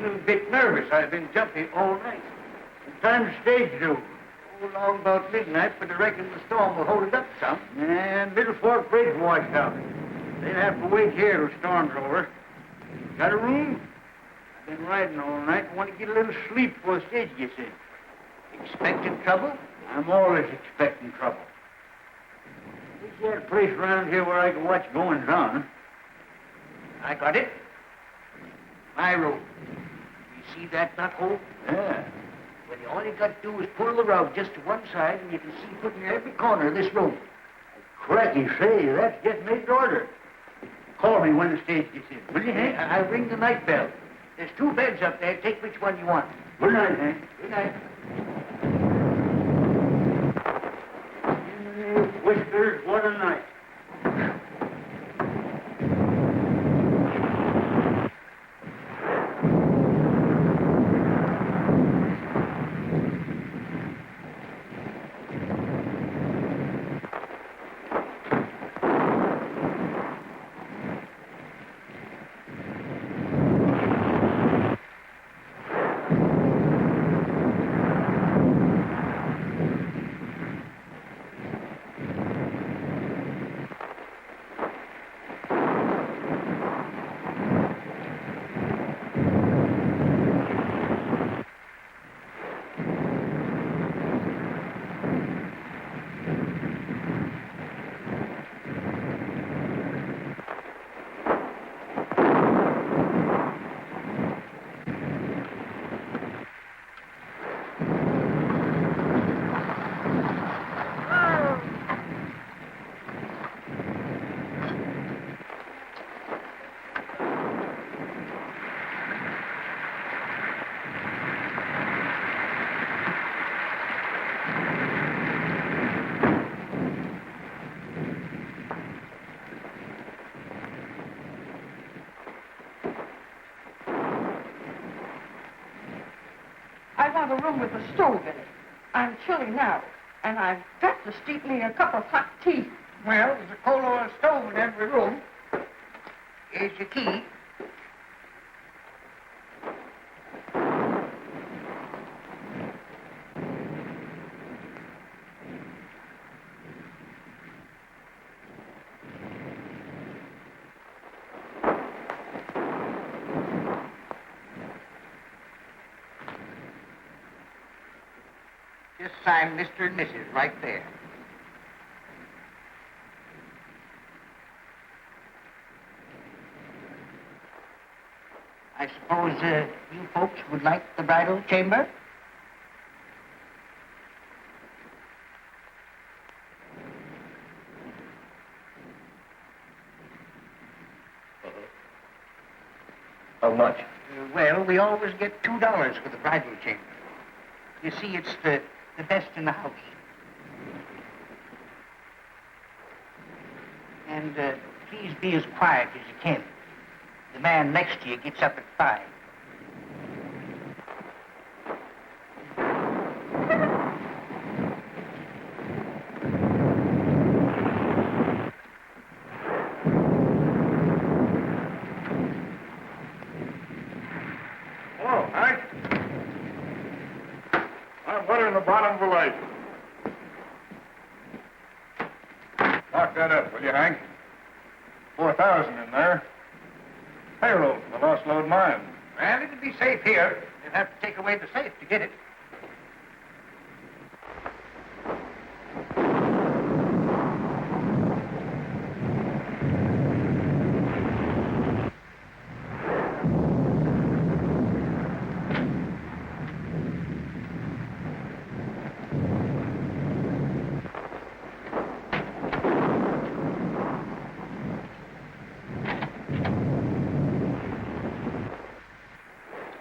little bit nervous. I've been jumpy all night. The time's stage due. Oh, long about midnight, but I reckon the storm will hold it up some. And Middle Fork Bridge washed out. They'll have to wait here till the storm's over. Got a room? I've been riding all night. I want to get a little sleep before the stage gets in. Expecting trouble? I'm always expecting trouble. There's a place around here where I can watch goings on. I got it. My room. You see that knot hole? Yeah. Well, all you got to do is pull the rug just to one side, and you can see put in every corner of this room. Cracky, say, that's just made to order. Call me when the stage gets in, will you, Hank? I'll ring the night bell. There's 2 beds up there. Take which one you want. Good night, Hank. Good night. Whiskers, what a night. I want a room with a stove in it. I'm chilly now, and I've got to steep me a cup of hot tea. Well, there's a coal oil stove in every room. Here's your key. Just sign Mr. and Mrs. right there. I suppose you folks would like the bridal chamber? How much? Well, we always get $2 for the bridal chamber. You see, it's the best in the house. And please be as quiet as you can. The man next to you gets up at 5. Hello, Hank. I'm butter in the bottom of the light. Lock that up, will you, Hank? 4,000 in there. Payroll for the Lost Load mine. Well, it'll be safe here. You'll have to take away the safe to get it.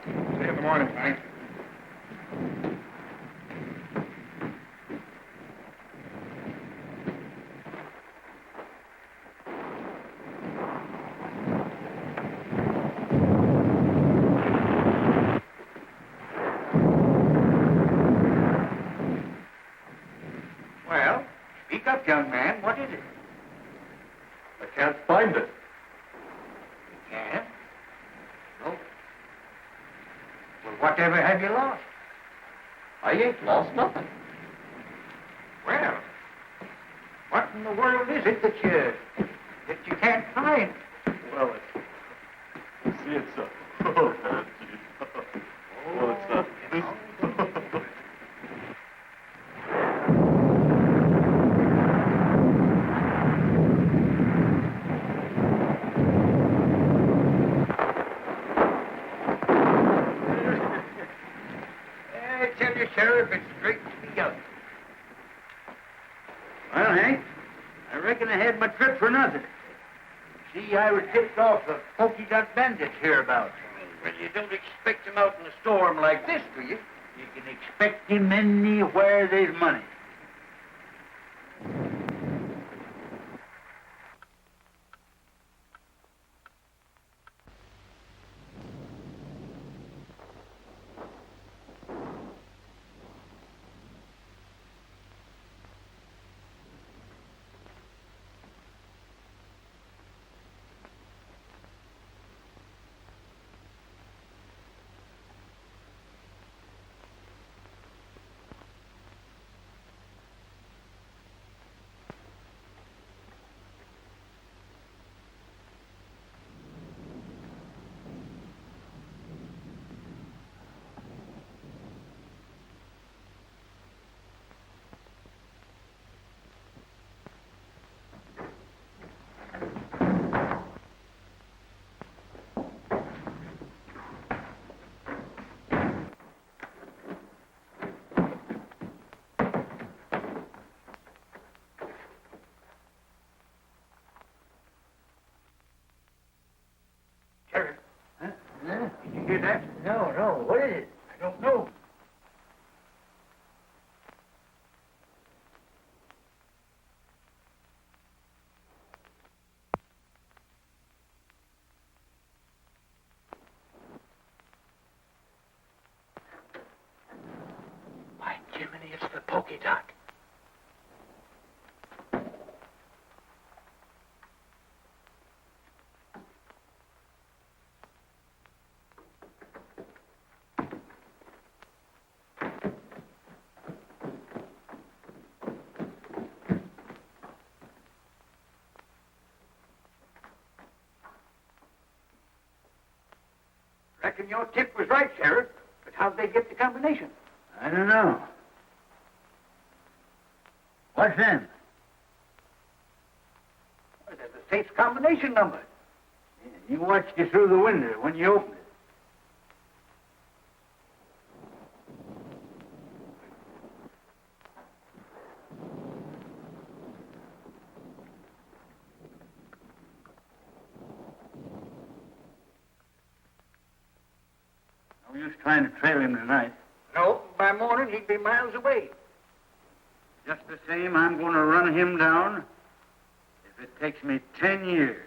See you in the morning, Hank. Well, speak up, young man. What is it? I can't find it. You can't? No. Well, whatever have you lost? I ain't lost nothing. Well, what in the world is it that you can't find? Well, see, it's oh, it's I tell you, Sheriff, it's straight to the young. Well, Hank, I reckon I had my trip for nothing. See, I was tipped off the pokey dot bandits hereabouts. Well, you don't expect him out in a storm like this, do you? You can expect him anywhere there's money. Sheriff. Huh? Did you hear that? No. What is it? I don't know. By Jiminy, it's the pokey dot. Reckon your tip was right, Sheriff. But how'd they get the combination? I don't know. What's them? Well, they're the safe combination number. Yeah, you watched it through the window when you opened it. No use trying to trail him tonight. No, by morning he'd be miles away. Just the same, I'm going to run him down if it takes me 10 years.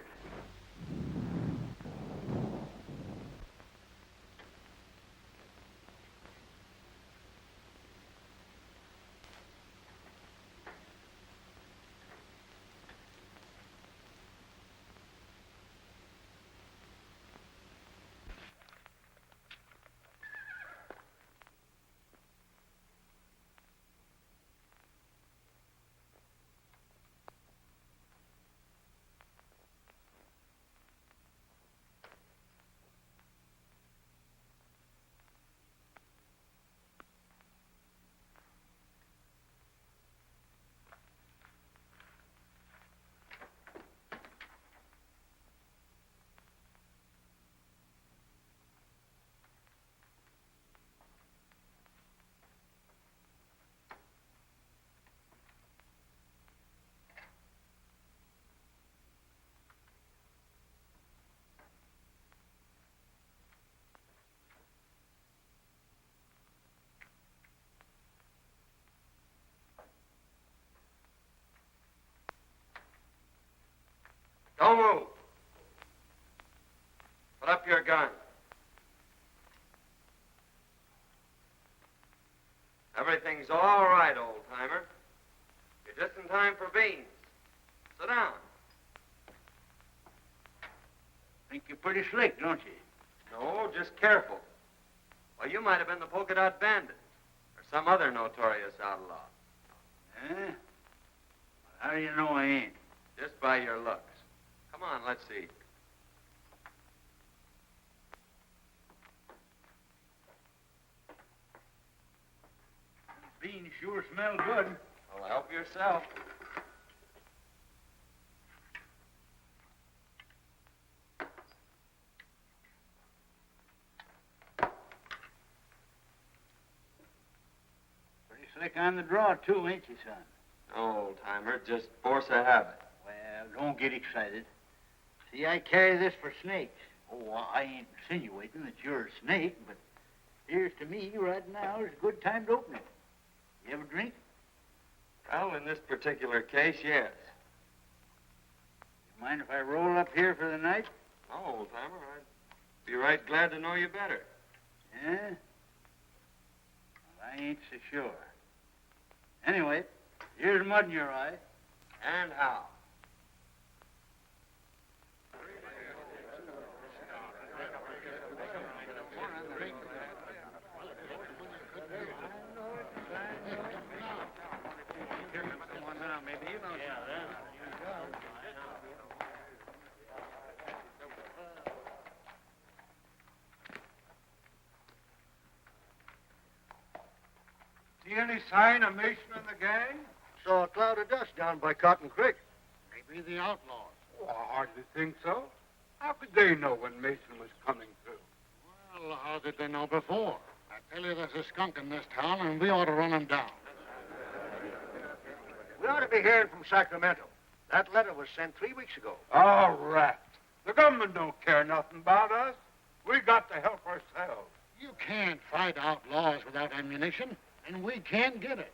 Don't move. Put up your gun. Everything's all right, old-timer. You're just in time for beans. Sit down. Think you're pretty slick, don't you? No, just careful. While might have been the polka dot bandit or some other notorious outlaw. Eh? How do you know I ain't? Just by your looks. Come on, let's see. Beans sure smell good. Well, help yourself. Pretty slick on the draw, too, ain't you, son? No, old-timer, just force of habit. Well, don't get excited. See, I carry this for snakes. Oh, I ain't insinuating that you're a snake, but here's to me right now is a good time to open it. You have a drink? Well, in this particular case, yes. You mind if I roll up here for the night? No, old-timer, I'd be right glad to know you better. Yeah? Well, I ain't so sure. Anyway, here's mud in your eye. And how? See any sign of Mason and the gang? Saw a cloud of dust down by Cotton Creek. Maybe the outlaws. Oh, I hardly think so. How could they know when Mason was coming through? Well, how did they know before? I tell you, there's a skunk in this town, and we ought to run him down. We ought to be hearing from Sacramento. That letter was sent 3 weeks ago. Oh, rat. The government don't care nothing about us. We got to help ourselves. You can't fight outlaws without ammunition, and we can't get it.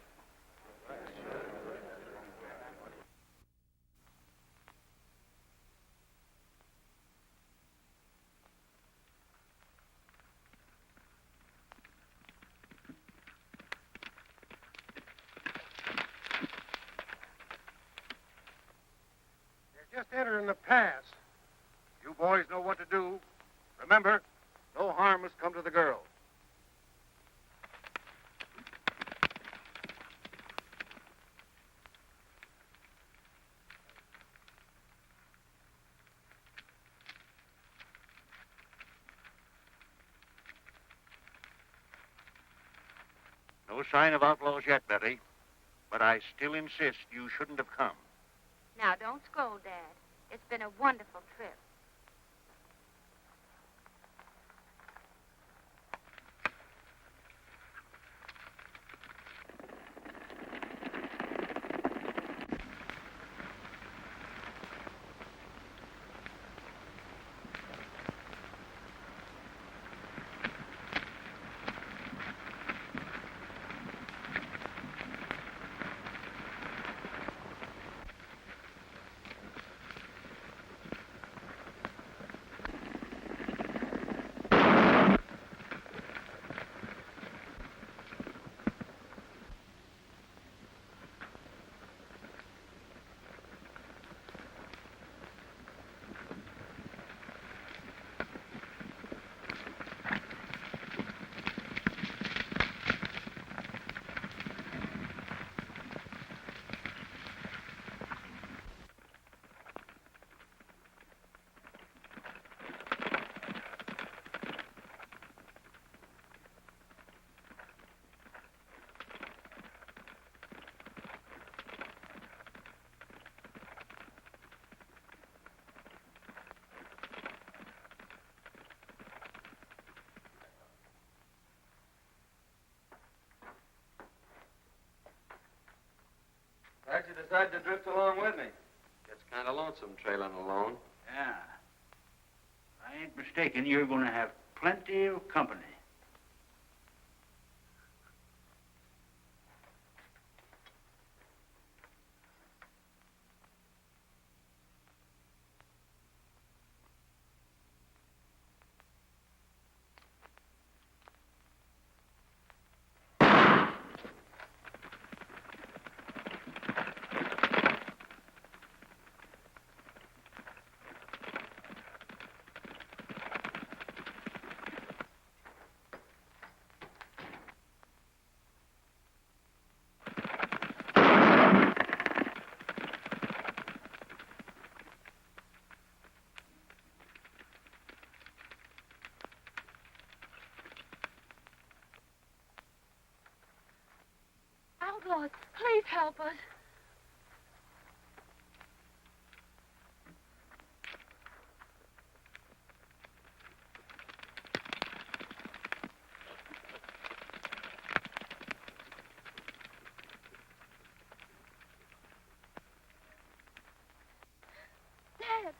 Just entering the pass. You boys know what to do. Remember, no harm must come to the girls. No sign of outlaws yet, Betty. But I still insist you shouldn't have come. Now, don't scold, Dad. It's been a wonderful trip. Glad you decided to drift along with me. Gets kind of lonesome trailing alone. Yeah. I ain't mistaken. You're going to have plenty of company. outlaws. Please help us. Dad.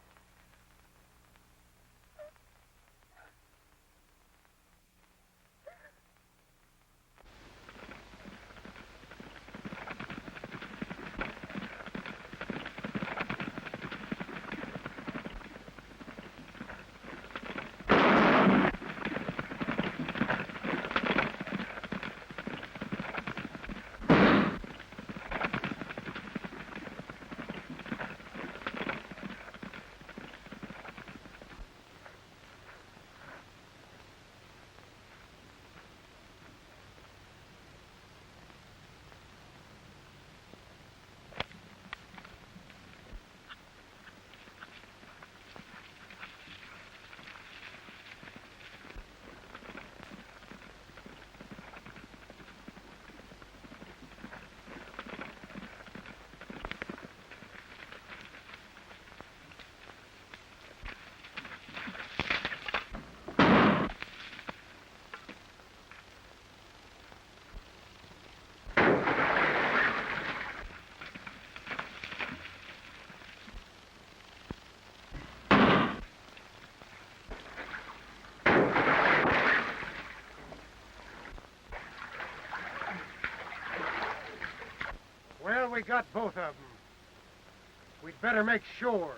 Well, we got both of them. We'd better make sure.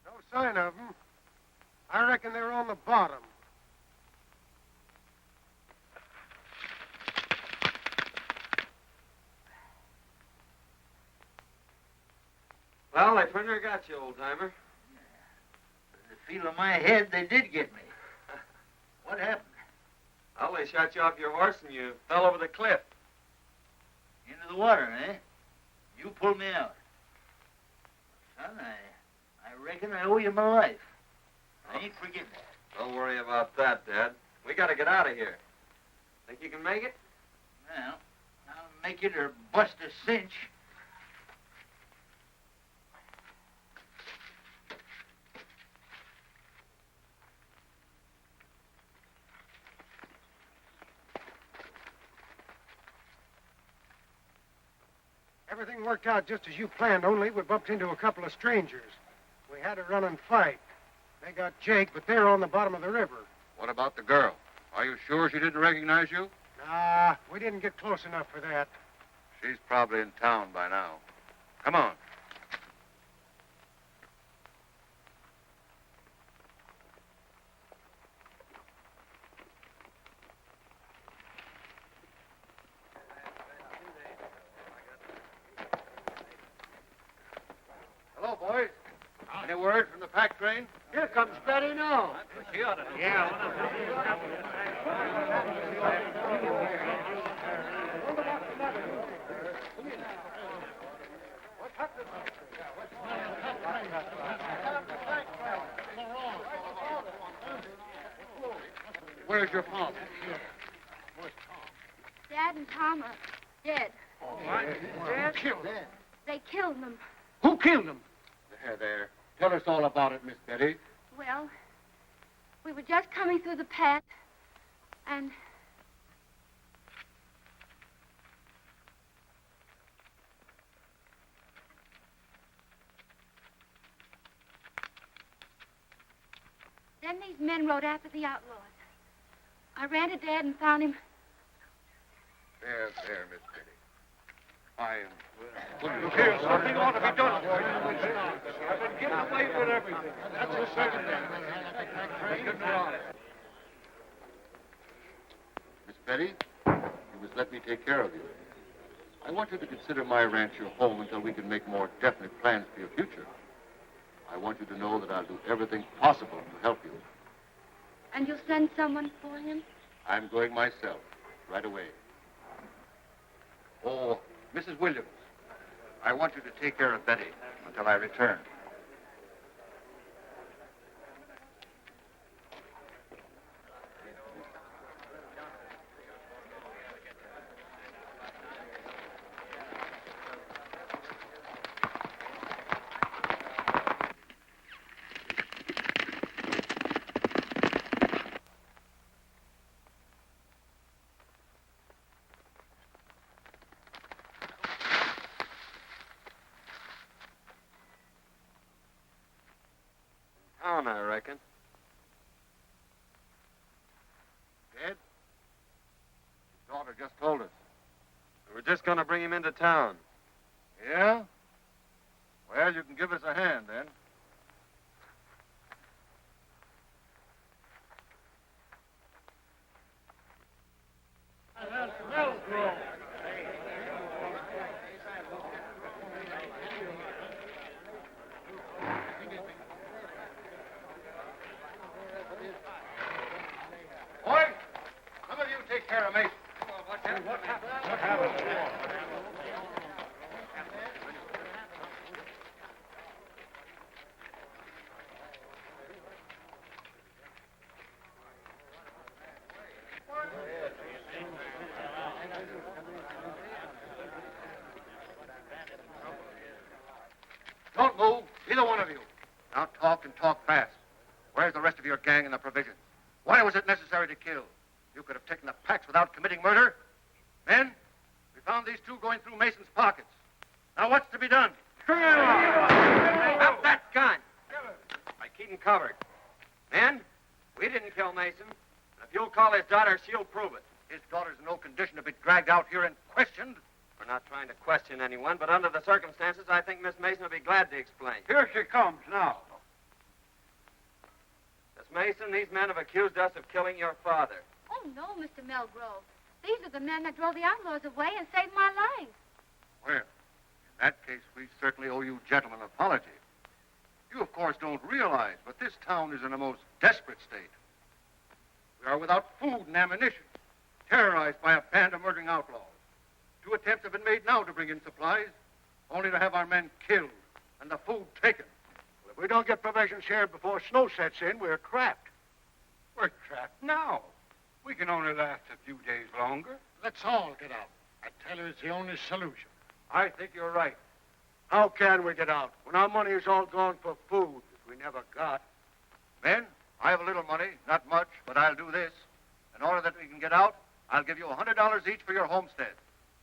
No sign of them. I reckon they're on the bottom. Well, they pretty near got you, old-timer. The feel of my head, they did get me. What happened? Well, they shot you off your horse and you fell over the cliff. Into the water, eh? You pulled me out. Son, I reckon I owe you my life. I ain't forgetting that. Don't worry about that, Dad. We gotta get out of here. Think you can make it? Well, I'll make it or bust a cinch. Everything worked out just as you planned, only we bumped into a couple of strangers. We had a run and fight. They got Jake, but they're on the bottom of the river. What about the girl? Are you sure she didn't recognize you? Nah, we didn't get close enough for that. She's probably in town by now. Come on. Hello, boys. Any word from the pack train? Here comes Betty now. Where's your father? Dad and Tom are dead. Dad killed him. They killed them. Who killed him? There. Tell us all about it, Miss Betty. Well, we were just coming through the path, and then these men rode after the outlaws. I ran to Dad and found him. There, Miss Betty. Look here, something ought to be done. I've been getting away with everything. That's the second thing. Miss Betty, you must let me take care of you. I want you to consider my ranch your home until we can make more definite plans for your future. I want you to know that I'll do everything possible to help you. And you'll send someone for him? I'm going myself, right away. Oh, Mrs. Williams, I want you to take care of Betty until I return. I reckon. Dead? His daughter just told us. We were just going to bring him into town. Yeah? Well, you can give us a hand, then. Boy, some of you take care of Mason. What happened? Don't move, either one of you. Now talk and talk fast. Where's the rest of your gang and the provisions? Why was it necessary to kill? You could have taken the packs without committing murder. Men, we found these two going through Mason's pockets. Now what's to be done? Up that gun! By keeping covered. Men, we didn't kill Mason. And if you'll call his daughter, she'll prove it. His daughter's in no condition to be dragged out here and questioned. We're not trying to question anyone, but under the circumstances, I think Miss Mason will be glad to explain. Here she comes now. Miss Mason, these men have accused us of killing your father. Oh, no, Mr. Melgrove. These are the men that drove the outlaws away and saved my life. Well, in that case, we certainly owe you gentlemen an apology. You, of course, don't realize, but this town is in a most desperate state. We are without food and ammunition, terrorized by a band of murdering outlaws. 2 attempts have been made now to bring in supplies, only to have our men killed and the food taken. Well, if we don't get provisions shared before snow sets in, we're trapped. We're trapped now. We can only last a few days longer. Let's all get out. I tell you, it's the only solution. I think you're right. How can we get out when our money is all gone for food that we never got? Men, I have a little money, not much, but I'll do this. In order that we can get out, I'll give you $100 each for your homestead.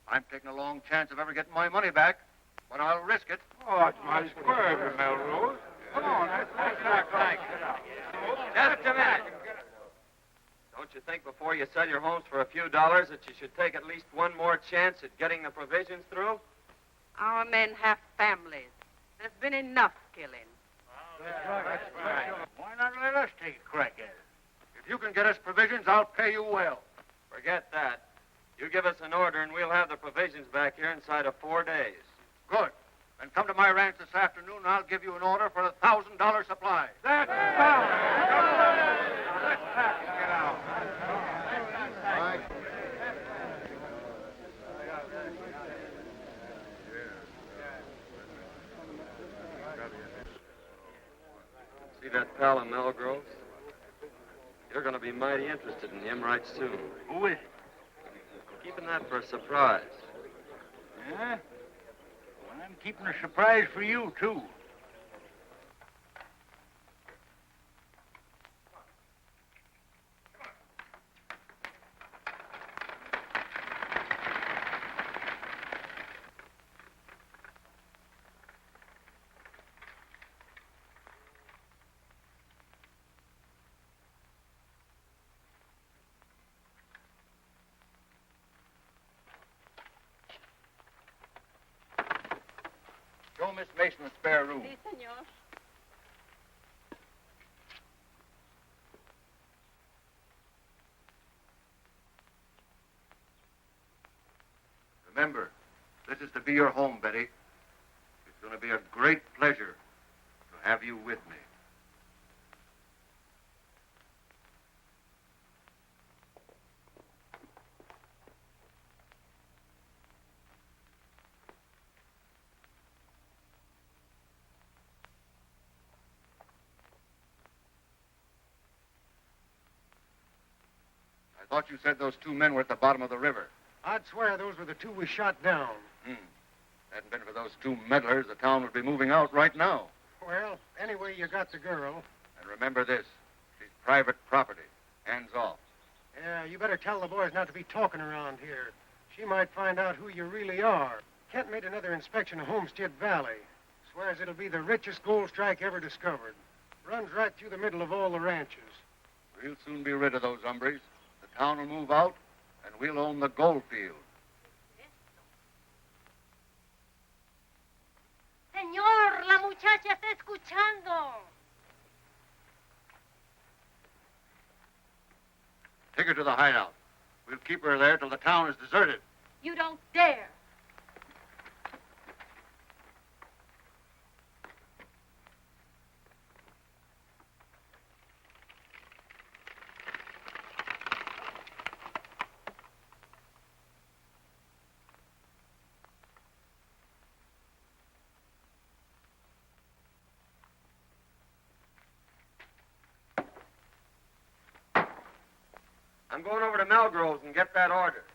I'm taking a long chance of ever getting my money back, but I'll risk it. Oh, that's my square, Melrose. Come on, let's act like it. Just a minute. Don't you think before you sell your homes for a few dollars that you should take at least one more chance at getting the provisions through? Our men have families. There's been enough killing. That's right. Why not let us take a crack at it? If you can get us provisions, I'll pay you well. Forget that. You give us an order and we'll have the provisions back here inside of 4 days. Good. Then come to my ranch this afternoon and I'll give you an order for a $1,000 supply. That's fine. Let's pack and get out. See that pal of Melgrove's? You're going to be mighty interested in him right soon. Who is it? Keeping that for a surprise. Yeah? Well, I'm keeping a surprise for you, too. Miss Mason a spare room. Si, senor. Remember, this is to be your home, Betty. It's going to be a great pleasure to have you with me. I thought you said those two men were at the bottom of the river. I'd swear those were the two we shot down. Hadn't been for those two meddlers, the town would be moving out right now. Well, anyway, you got the girl. And remember this, she's private property. Hands off. Yeah, you better tell the boys not to be talking around here. She might find out who you really are. Kent made another inspection of Homestead Valley. Swears it'll be the richest gold strike ever discovered. Runs right through the middle of all the ranches. We'll soon be rid of those hombres. The town will move out, and we'll own the gold field. Señor, la muchacha está escuchando. Take her to the hideout. We'll keep her there till the town is deserted. You don't dare. I'm going over to Melgrove's and get that order.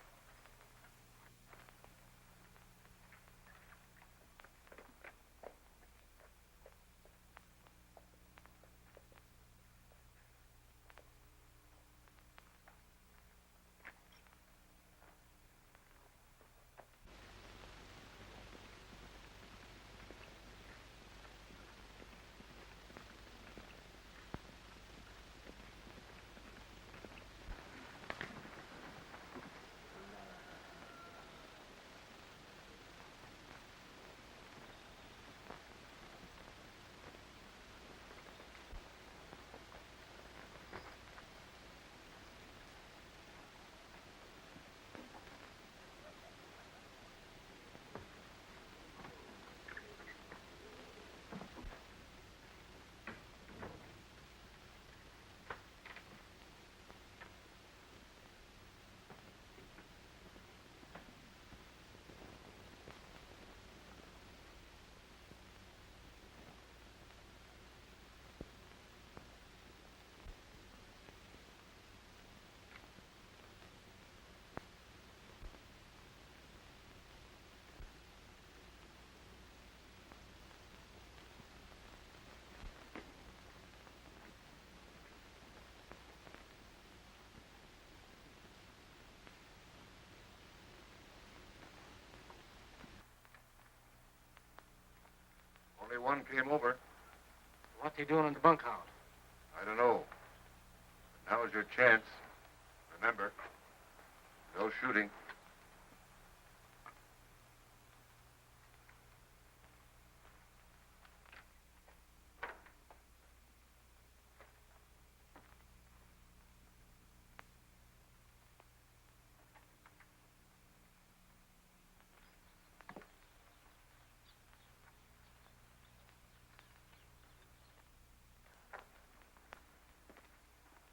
Only one came over. What's he doing in the bunkhouse? I don't know. But now is your chance. Remember, no shooting.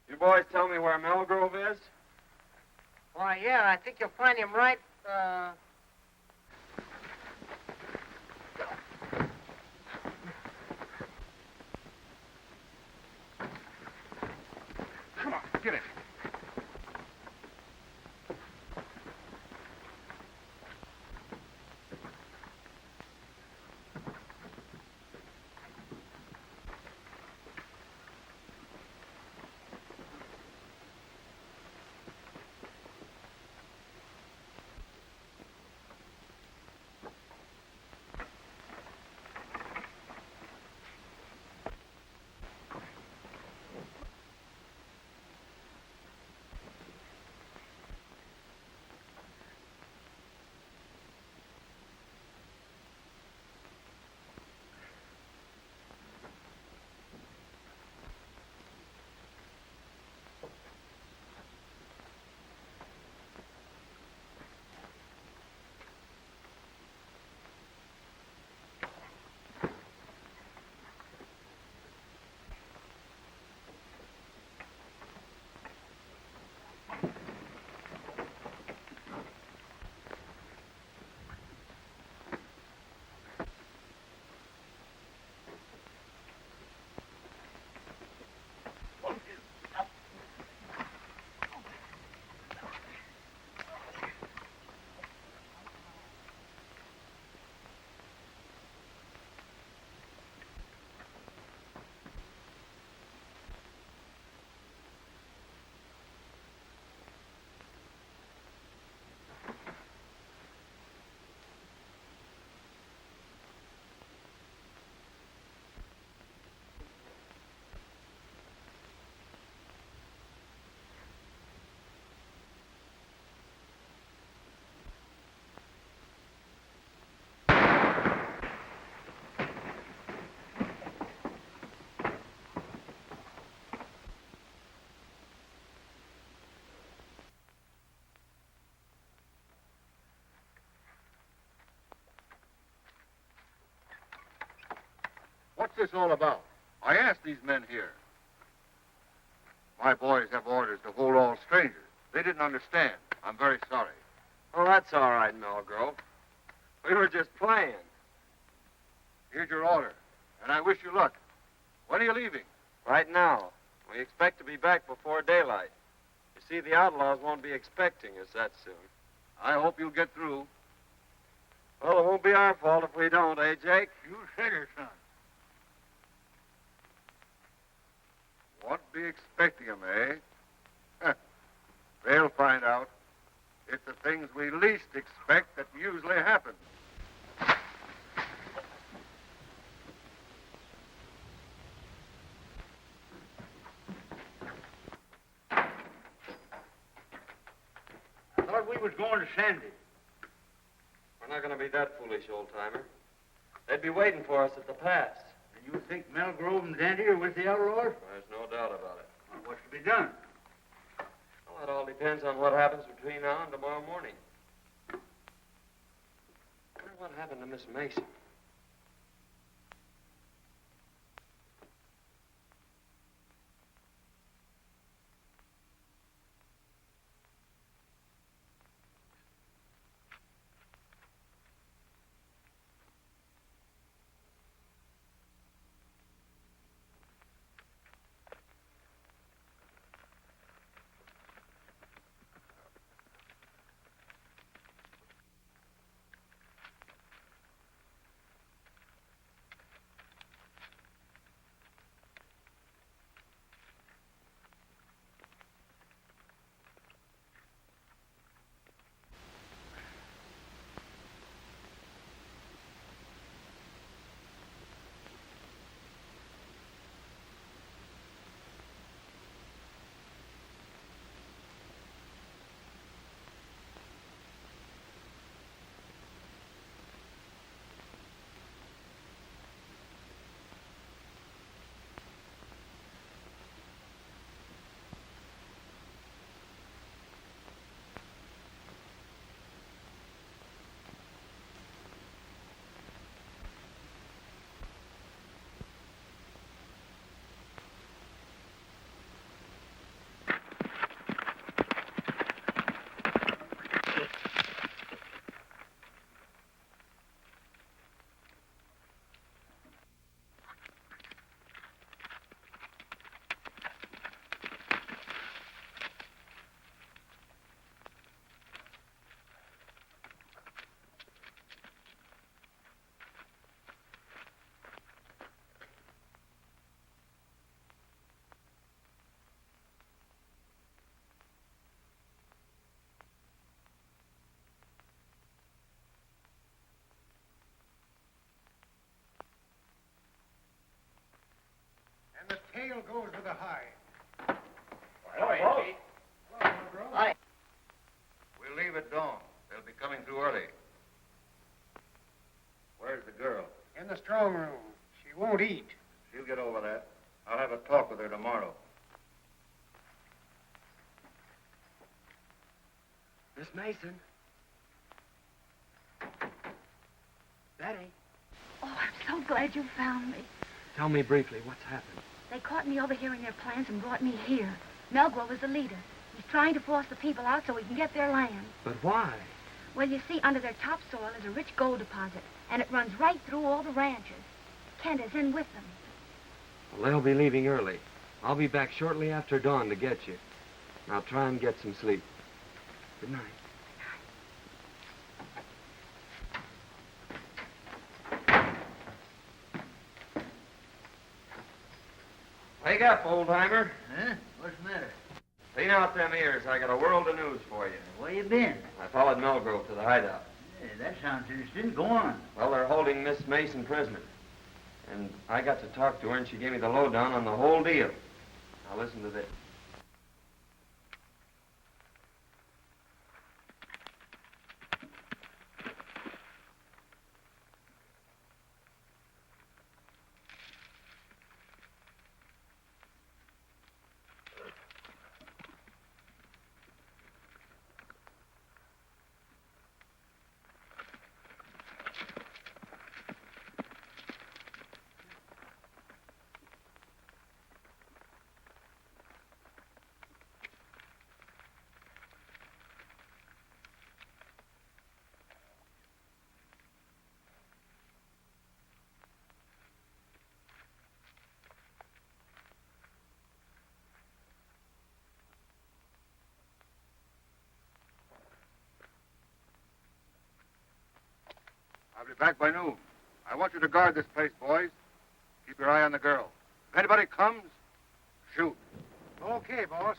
You boys tell me where Melgrove is? Why, yeah, I think you'll find him right, Come on, get it. this all about? I asked these men here. My boys have orders to hold all strangers. They didn't understand. I'm very sorry. Oh, that's all right, Melgrove. We were just playing. Here's your order, and I wish you luck. When are you leaving? Right now. We expect to be back before daylight. You see, the outlaws won't be expecting us that soon. I hope you'll get through. Well, it won't be our fault if we don't, eh, Jake? You said it, son. Won't be expecting them, eh? They'll find out. It's the things we least expect that usually happen. I thought we was going to Sandy. We're not going to be that foolish, old-timer. They'd be waiting for us at the pass. And you think Melgrove and Dandy are with the outlaws? There's no doubt about it. Well, what's to be done? Well, it all depends on what happens between now and tomorrow morning. I wonder what happened to Miss Mason. And the tail goes with the hide. We'll leave at dawn. They'll be coming through early. Where's the girl? In the strong room. She won't eat. She'll get over that. I'll have a talk with her tomorrow. Miss Mason. Betty. Oh, I'm so glad you found me. Tell me briefly what's happened. They caught me overhearing their plans and brought me here. Melgrove is the leader. He's trying to force the people out so he can get their land. But why? Well, you see, under their topsoil is a rich gold deposit, and it runs right through all the ranches. Kent is in with them. Well, they'll be leaving early. I'll be back shortly after dawn to get you. Now try and get some sleep. Good night. Wake up, old-timer. Huh? What's the matter? Clean out them ears. I got a world of news for you. Where you been? I followed Melgrove to the hideout. Hey, that sounds interesting. Go on. Well, they're holding Miss Mason prisoner. And I got to talk to her, and she gave me the lowdown on the whole deal. Now listen to this. I'll be back by noon. I want you to guard this place, boys. Keep your eye on the girl. If anybody comes, shoot. Okay, boss.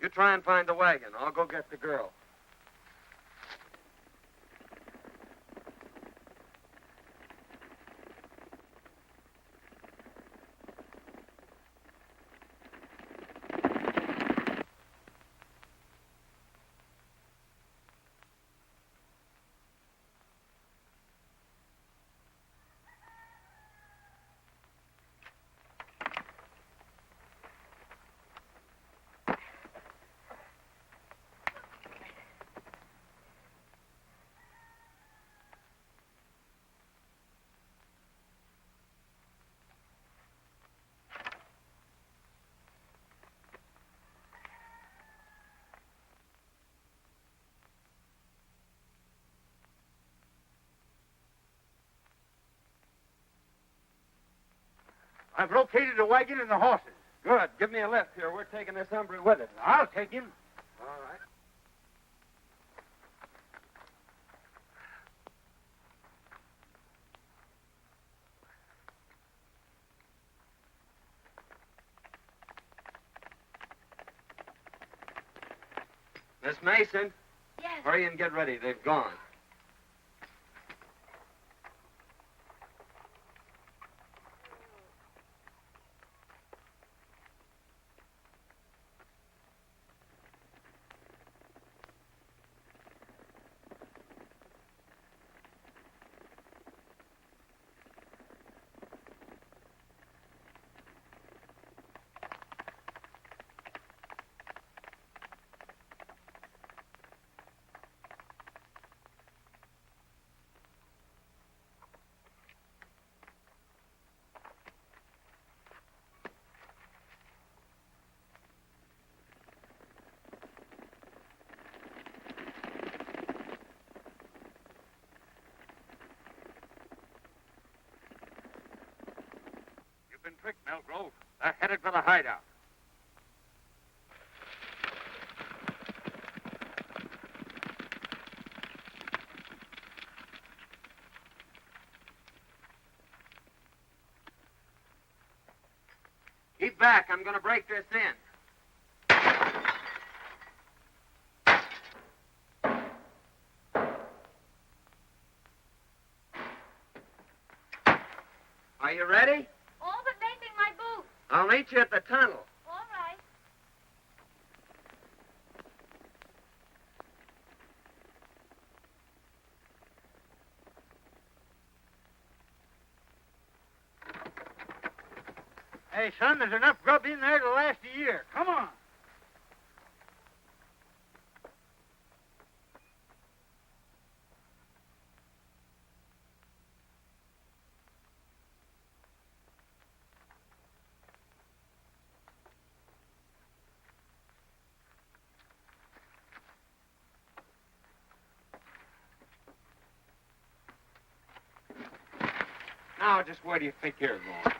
You try and find the wagon. I'll go get the girl. I've located the wagon and the horses. Good. Give me a lift here. We're taking this hombre with us. I'll take him. All right. Miss Mason, Yes. hurry and get ready. They've gone. You've been tricked, Melgrove. They're headed for the hideout. Keep back. I'm going to break this in. Are you ready? All but making my boots. I'll meet you at the tunnel. All right. Hey, son, there's enough grub in there to last a year. Come on. Now, just where do you think you're going?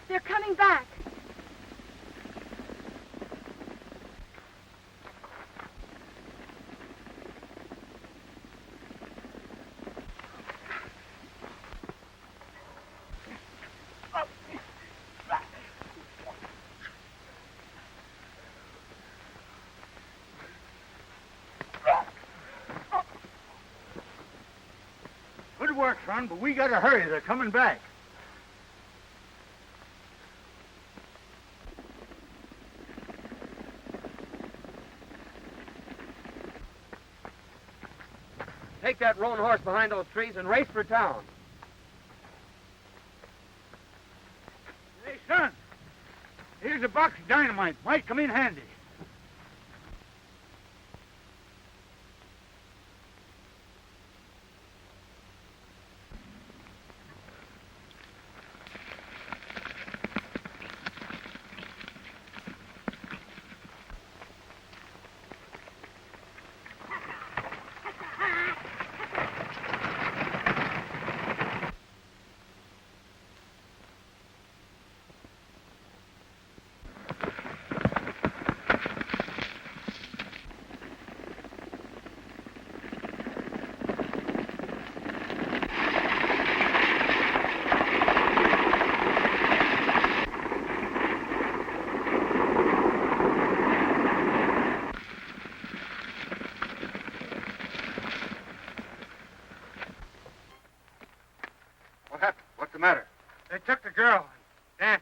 They're coming back. Good work, son, but we gotta hurry. They're coming back. Take that roan horse behind those trees and race for town. Hey, son, here's a box of dynamite. Might come in handy. What happened? What's the matter? They took the girl, Dante.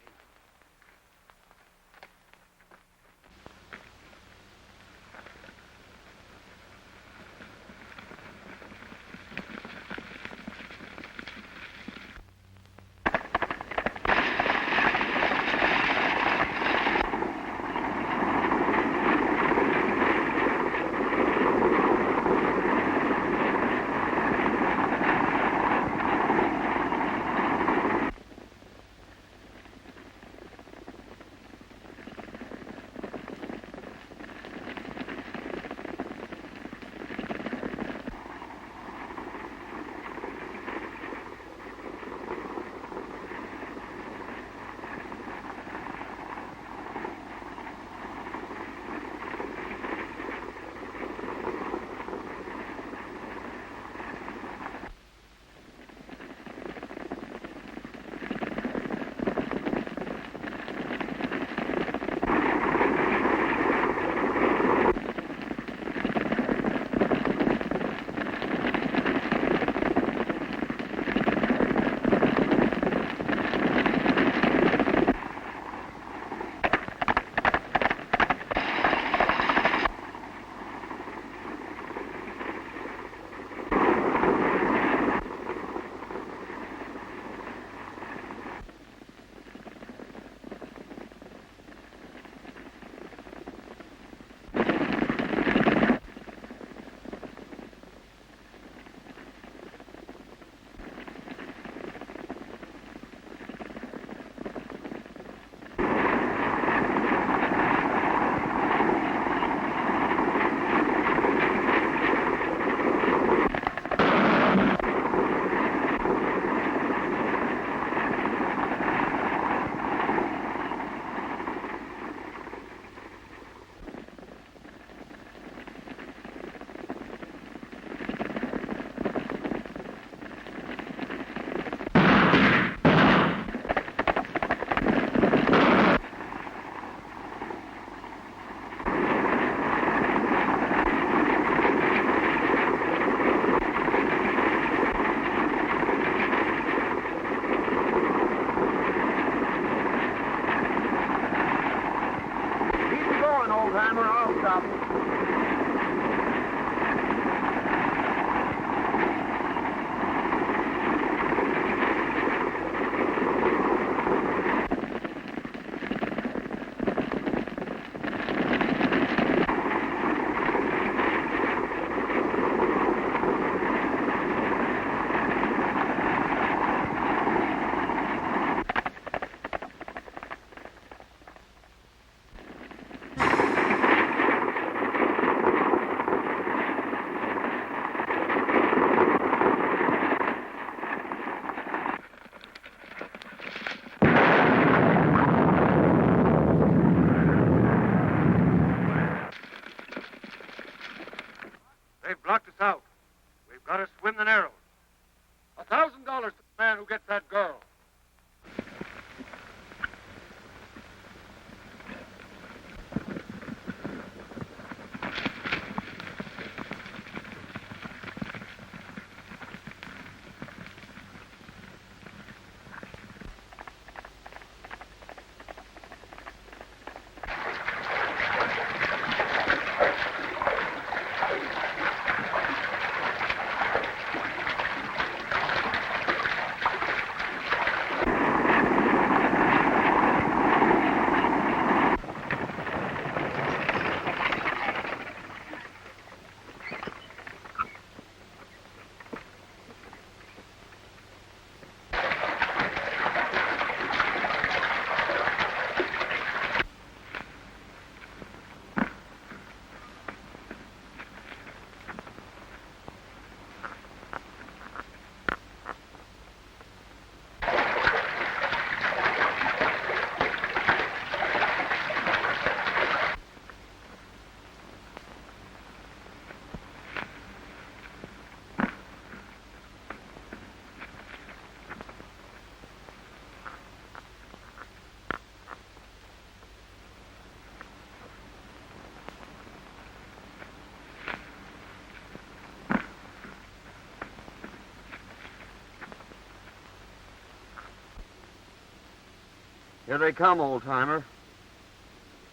Here they come, old-timer.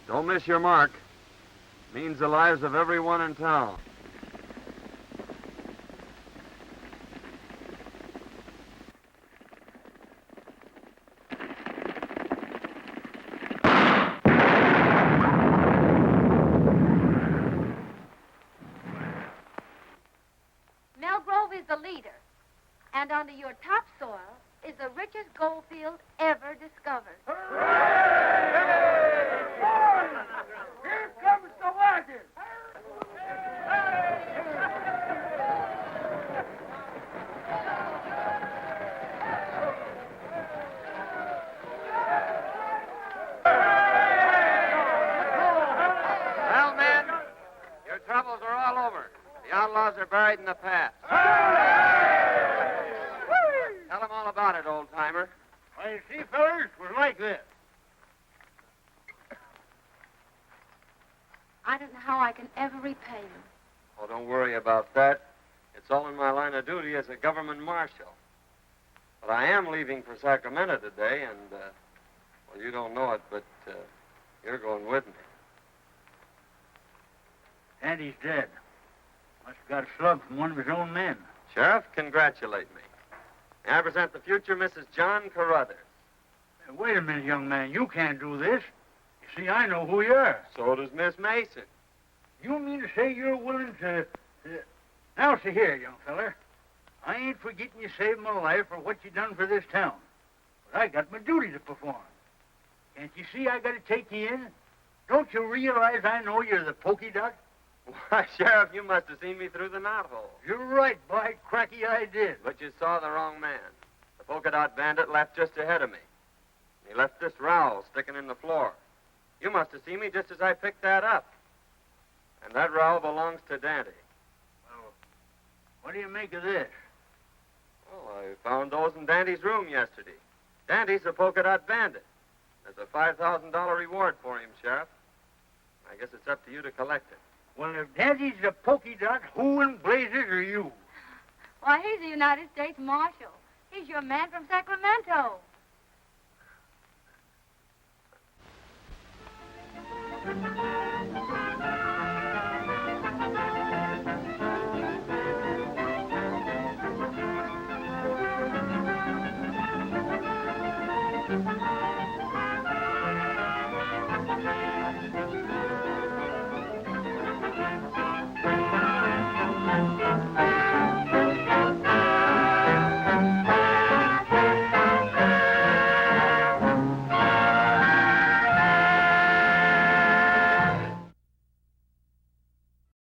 Don't miss your mark. Means the lives of everyone in town. Melgrove is the leader, and under your topsoil is the richest gold field ever discovered. Here comes the wagon. Well, men, your troubles are all over. The outlaws are buried in the past. Tell them all about it, old-timer. Well, you see, fellas, it was like this. I don't know how I can ever repay you. Oh, don't worry about that. It's all in my line of duty as a government marshal. But I am leaving for Sacramento today, and, well, you don't know it, but you're going with me. Andy's dead. Must have got a slug from one of his own men. Sheriff, congratulate me. May I present the future Mrs. John Carruthers. Wait a minute, young man. You can't do this. You see, I know who you are. So does Miss Mason. You mean to say you're willing to... Now, see here, young feller. I ain't forgetting you saved my life for what you done for this town. But I got my duty to perform. Can't you see I got to take you in? Don't you realize I know you're the pokey dot? Why, Sheriff, you must have seen me through the knothole. You're right, by cracky, I did. But you saw the wrong man. The polka dot bandit left just ahead of me. He left this rowel sticking in the floor. You must have seen me just as I picked that up. And that rowel belongs to Dante. Well, what do you make of this? Well, I found those in Dante's room yesterday. Dante's a polka dot bandit. There's a $5,000 reward for him, Sheriff. I guess it's up to you to collect it. Well, if Daddy's a pokey dot, who in blazes are you? Why, he's the United States Marshal. He's your man from Sacramento.